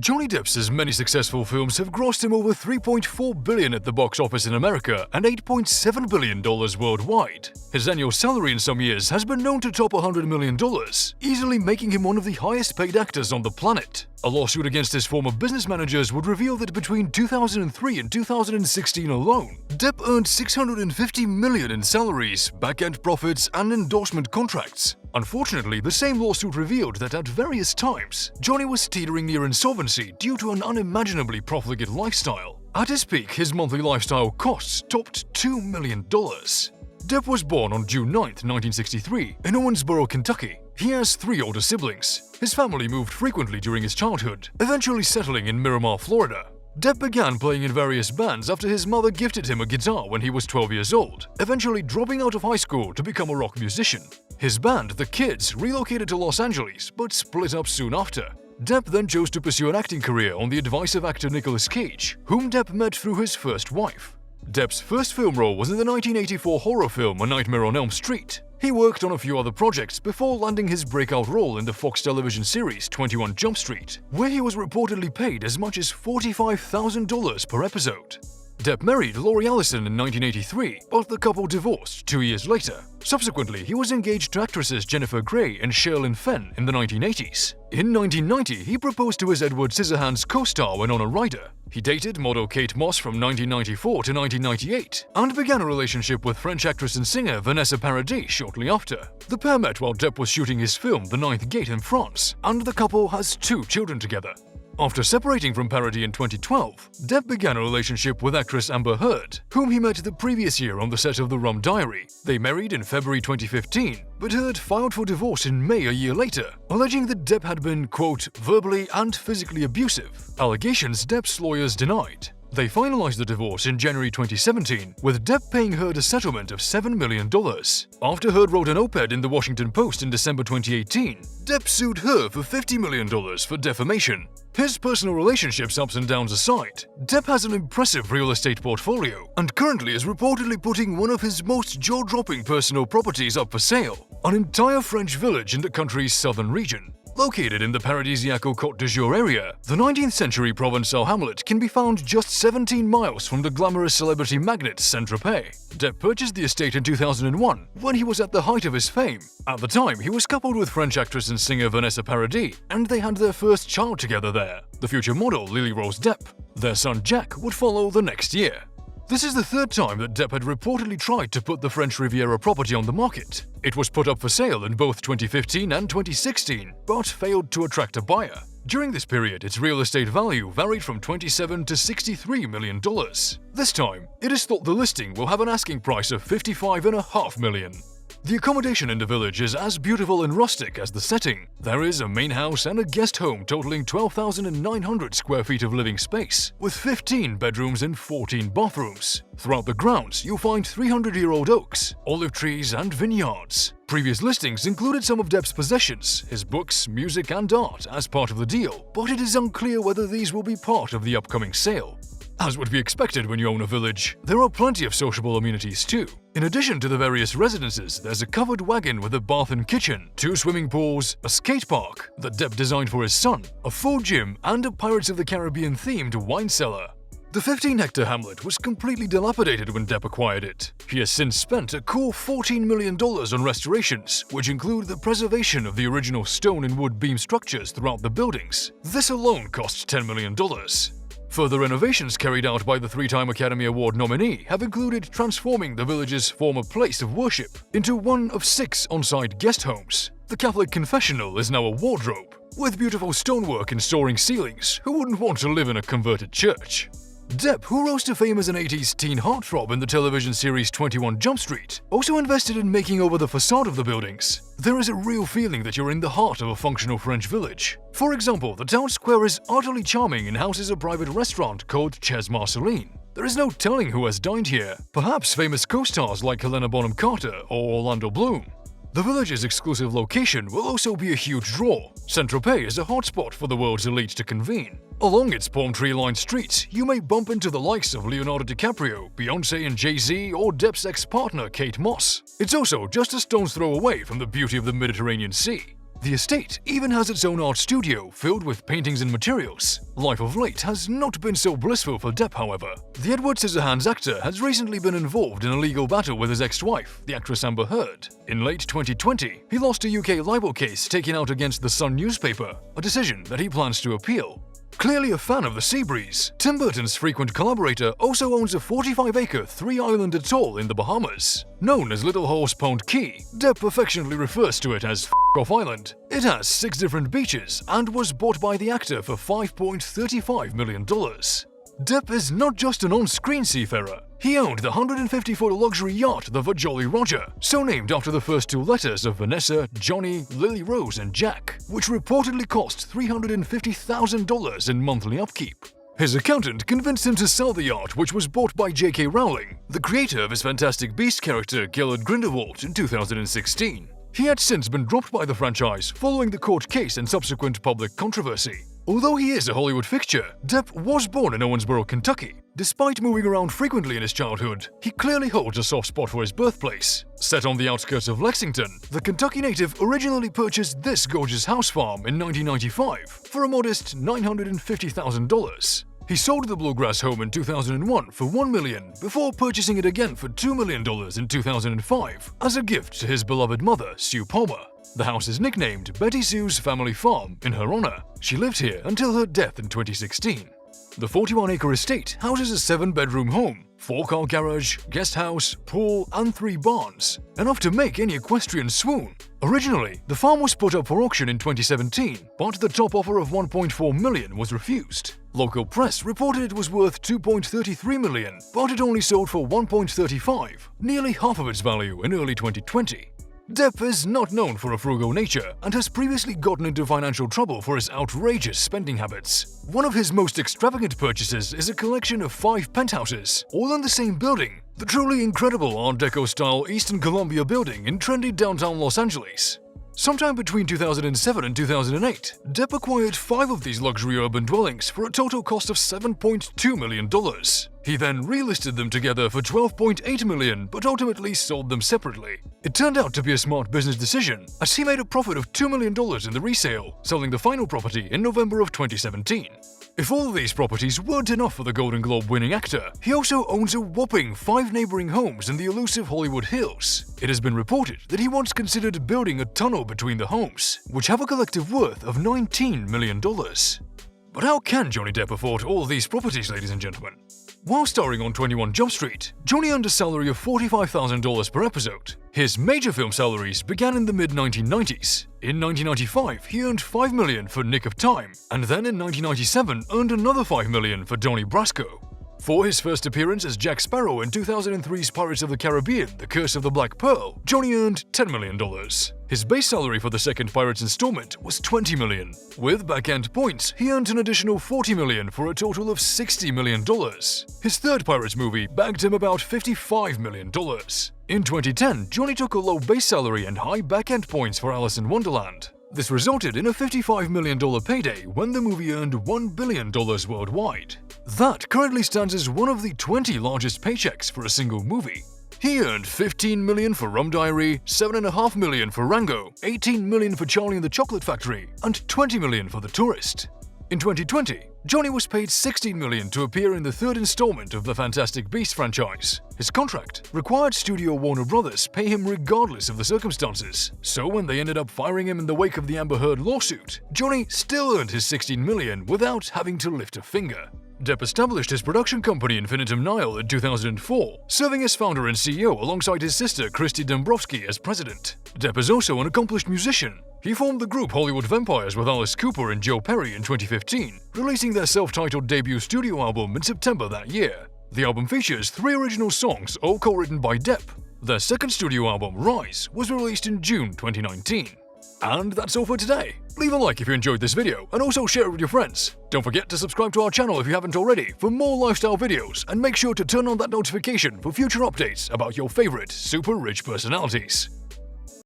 Johnny Depp's many successful films have grossed him over $3.4 billion at the box office in America and $8.7 billion worldwide. His annual salary in some years has been known to top $100 million, easily making him one of the highest-paid actors on the planet. A lawsuit against his former business managers would reveal that between 2003 and 2016 alone, Depp earned $650 million in salaries, back-end profits, and endorsement contracts. Unfortunately, the same lawsuit revealed that at various times, Johnny was teetering near insolvency due to an unimaginably profligate lifestyle. At his peak, his monthly lifestyle costs topped $2 million. Depp was born on June 9, 1963, in Owensboro, Kentucky. He has 3 older siblings. His family moved frequently during his childhood, eventually settling in Miramar, Florida. Depp began playing in various bands after his mother gifted him a guitar when he was 12 years old, eventually dropping out of high school to become a rock musician. His band, The Kids, relocated to Los Angeles, but split up soon after. Depp then chose to pursue an acting career on the advice of actor Nicolas Cage, whom Depp met through his first wife. Depp's first film role was in the 1984 horror film A Nightmare on Elm Street. He worked on a few other projects before landing his breakout role in the Fox television series 21 Jump Street, where he was reportedly paid as much as $45,000 per episode. Depp married Lori Allison in 1983, but the couple divorced 2 years later. Subsequently, he was engaged to actresses Jennifer Grey and Sherilyn Fenn in the 1980s. In 1990, he proposed to his Edward Scissorhands co-star Winona Ryder. He dated model Kate Moss from 1994 to 1998 and began a relationship with French actress and singer Vanessa Paradis shortly after. The pair met while Depp was shooting his film The Ninth Gate in France, and the couple has 2 children together. After separating from Paradis in 2012, Depp began a relationship with actress Amber Heard, whom he met the previous year on the set of The Rum Diary. They married in February 2015, but Heard filed for divorce in May a year later, alleging that Depp had been, quote, verbally and physically abusive, allegations Depp's lawyers denied. They finalized the divorce in January 2017, with Depp paying Heard a settlement of $7 million. After Heard wrote an op-ed in the Washington Post in December 2018, Depp sued her for $50 million for defamation. His personal relationships ups and downs aside, Depp has an impressive real estate portfolio and currently is reportedly putting one of his most jaw-dropping personal properties up for sale, an entire French village in the country's southern region. Located in the paradisiacal Côte d'Azur area, the 19th century Provençal hamlet can be found just 17 miles from the glamorous celebrity magnet Saint-Tropez. Depp purchased the estate in 2001 when he was at the height of his fame. At the time, he was coupled with French actress and singer Vanessa Paradis, and they had their first child together there, the future model Lily Rose Depp. Their son Jack would follow the next year. This is the 3rd time that Depp had reportedly tried to put the French Riviera property on the market. It was put up for sale in both 2015 and 2016, but failed to attract a buyer. During this period, its real estate value varied from $27 to $63 million. This time, it is thought the listing will have an asking price of $55.5 million. The accommodation in the village is as beautiful and rustic as the setting. There is a main house and a guest home totaling 12,900 square feet of living space, with 15 bedrooms and 14 bathrooms. Throughout the grounds, you'll find 300-year-old oaks, olive trees, and vineyards. Previous listings included some of Depp's possessions, his books, music, and art as part of the deal, but it is unclear whether these will be part of the upcoming sale. As would be expected when you own a village, there are plenty of sociable amenities too. In addition to the various residences, there's a covered wagon with a bath and kitchen, 2 swimming pools, a skate park that Depp designed for his son, a full gym, and a Pirates of the Caribbean-themed wine cellar. The 15-hectare hamlet was completely dilapidated when Depp acquired it. He has since spent a cool $14 million on restorations, which include the preservation of the original stone and wood beam structures throughout the buildings. This alone cost $10 million. Further renovations carried out by the 3-time Academy Award nominee have included transforming the village's former place of worship into one of 6 on-site guest homes. The Catholic confessional is now a wardrobe, with beautiful stonework and soaring ceilings. Who wouldn't want to live in a converted church? Depp, who rose to fame as an 80s teen heartthrob in the television series 21 Jump Street, also invested in making over the facade of the buildings. There is a real feeling that you're in the heart of a functional French village. For example, the town square is utterly charming and houses a private restaurant called Chez Marceline. There is no telling who has dined here, perhaps famous co-stars like Helena Bonham Carter or Orlando Bloom. The village's exclusive location will also be a huge draw. Saint-Tropez is a hotspot for the world's elite to convene. Along its palm tree-lined streets, you may bump into the likes of Leonardo DiCaprio, Beyoncé and Jay-Z, or Depp's ex-partner Kate Moss. It's also just a stone's throw away from the beauty of the Mediterranean Sea. The estate even has its own art studio filled with paintings and materials. Life of late has not been so blissful for Depp, however. The Edward Scissorhands actor has recently been involved in a legal battle with his ex-wife, the actress Amber Heard. In late 2020, he lost a UK libel case taken out against the Sun newspaper, a decision that he plans to appeal. Clearly a fan of the sea breeze, Tim Burton's frequent collaborator also owns a 45-acre, three-island atoll in the Bahamas. Known as Little Horse Pond Key, Depp affectionately refers to it as F***off Island. It has 6 different beaches and was bought by the actor for $5.35 million. Depp is not just an on-screen seafarer. He owned the 150-foot luxury yacht the Jolly Roger, so named after the first 2 letters of Vanessa, Johnny, Lily Rose, and Jack, which reportedly cost $350,000 in monthly upkeep. His accountant convinced him to sell the yacht, which was bought by J.K. Rowling, the creator of his Fantastic Beasts character Gellert Grindelwald, in 2016. He had since been dropped by the franchise following the court case and subsequent public controversy. Although he is a Hollywood fixture, Depp was born in Owensboro, Kentucky. Despite moving around frequently in his childhood, he clearly holds a soft spot for his birthplace. Set on the outskirts of Lexington, the Kentucky native originally purchased this gorgeous house farm in 1995 for a modest $950,000. He sold the Bluegrass home in 2001 for $1 million before purchasing it again for $2 million in 2005 as a gift to his beloved mother, Sue Palmer. The house is nicknamed Betty Sue's Family Farm in her honor. She lived here until her death in 2016. The 41-acre estate houses a 7-bedroom home, 4-car garage, guest house, pool, and 3 barns, enough to make any equestrian swoon. Originally, the farm was put up for auction in 2017, but the top offer of $1.4 million was refused. Local press reported it was worth $2.33 million, but it only sold for $1.35, nearly half of its value in early 2020. Depp is not known for a frugal nature and has previously gotten into financial trouble for his outrageous spending habits. One of his most extravagant purchases is a collection of 5 penthouses, all in the same building, the truly incredible Art Deco-style Eastern Columbia building in trendy downtown Los Angeles. Sometime between 2007 and 2008, Depp acquired 5 of these luxury urban dwellings for a total cost of $7.2 million. He then relisted them together for $12.8 million, but ultimately sold them separately. It turned out to be a smart business decision, as he made a profit of $2 million in the resale, selling the final property in November of 2017. If all of these properties weren't enough for the Golden Globe-winning actor, he also owns a whopping 5 neighboring homes in the elusive Hollywood Hills. It has been reported that he once considered building a tunnel between the homes, which have a collective worth of $19 million. But how can Johnny Depp afford all these properties, ladies and gentlemen? While starring on 21 Jump Street, Johnny earned a salary of $45,000 per episode. His major film salaries began in the mid-1990s. In 1995, he earned $5 million for Nick of Time, and then in 1997 earned another $5 million for Donnie Brasco. For his first appearance as Jack Sparrow in 2003's Pirates of the Caribbean: The Curse of the Black Pearl, Johnny earned $10 million. His base salary for the second Pirates installment was $20 million. With back-end points, he earned an additional $40 million for a total of $60 million. His third Pirates movie bagged him about $55 million. In 2010, Johnny took a low base salary and high back-end points for Alice in Wonderland. This resulted in a $55 million payday when the movie earned $1 billion worldwide. That currently stands as one of the 20 largest paychecks for a single movie. He earned $15 million for Rum Diary, $7.5 million for Rango, $18 million for Charlie and the Chocolate Factory, and $20 million for The Tourist. In 2020, Johnny was paid $16 million to appear in the 3rd installment of the Fantastic Beasts franchise. His contract required studio Warner Brothers pay him regardless of the circumstances, so when they ended up firing him in the wake of the Amber Heard lawsuit, Johnny still earned his $16 million without having to lift a finger. Depp established his production company Infinitum Nihil in 2004, serving as founder and CEO alongside his sister Christy Dombrowski as president. Depp is also an accomplished musician. He formed the group Hollywood Vampires with Alice Cooper and Joe Perry in 2015, releasing their self-titled debut studio album in September that year. The album features 3 original songs, all co-written by Depp. Their second studio album, Rise, was released in June 2019. And that's all for today. Leave a like if you enjoyed this video, and also share it with your friends. Don't forget to subscribe to our channel if you haven't already for more lifestyle videos, and make sure to turn on that notification for future updates about your favorite super rich personalities.